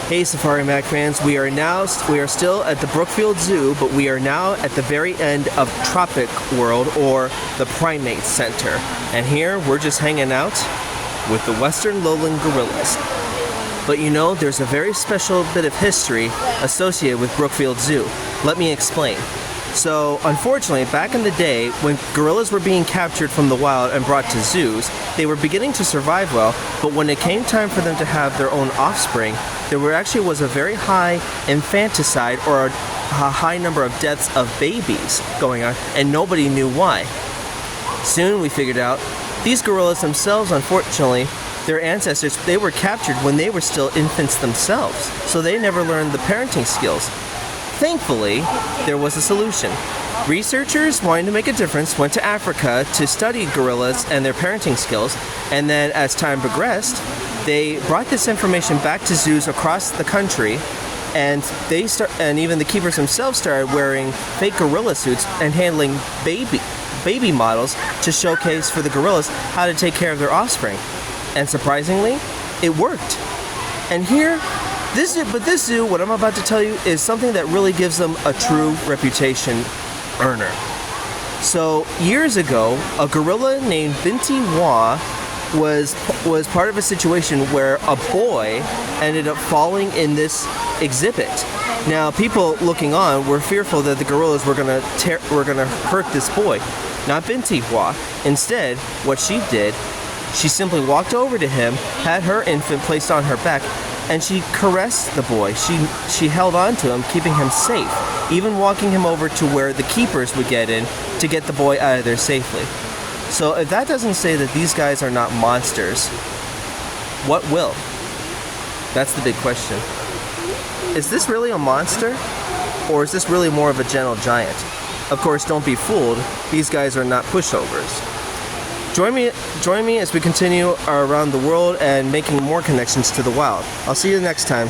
Hey Safari Mack fans, we are still at the Brookfield Zoo, but we are now at the very end of Tropic World, or the Primate Center. And here we're just hanging out with the Western lowland gorillas. But you know, there's a very special bit of history associated with Brookfield Zoo. Let me explain. So, unfortunately, back in the day, when gorillas were being captured from the wild and brought to zoos, they were beginning to survive well, but when it came time for them to have their own offspring, there was a very high infanticide, or a high number of deaths of babies going on, and nobody knew why. Soon we figured out, these gorillas themselves, unfortunately, their ancestors, they were captured when they were still infants themselves, so they never learned the parenting skills. Thankfully, there was a solution. Researchers wanting to make a difference went to Africa to study gorillas and their parenting skills, and then as time progressed, they brought this information back to zoos across the country, and even the keepers themselves started wearing fake gorilla suits and handling baby models to showcase for the gorillas how to take care of their offspring. And surprisingly, it worked. And here, this zoo, what I'm about to tell you, is something that really gives them a true reputation earner. So, years ago, a gorilla named Binti Wa was part of a situation where a boy ended up falling in this exhibit. Now, people looking on were fearful that the gorillas were gonna hurt this boy, not Binti Wa. Instead, what she did, she simply walked over to him, had her infant placed on her back, and she caressed the boy. She held on to him, keeping him safe, even walking him over to where the keepers would get in to get the boy out of there safely. So if that doesn't say that these guys are not monsters, what will? That's the big question. Is this really a monster? Or is this really more of a gentle giant? Of course, don't be fooled. These guys are not pushovers. Join me as we continue around the world and making more connections to the wild. I'll see you next time.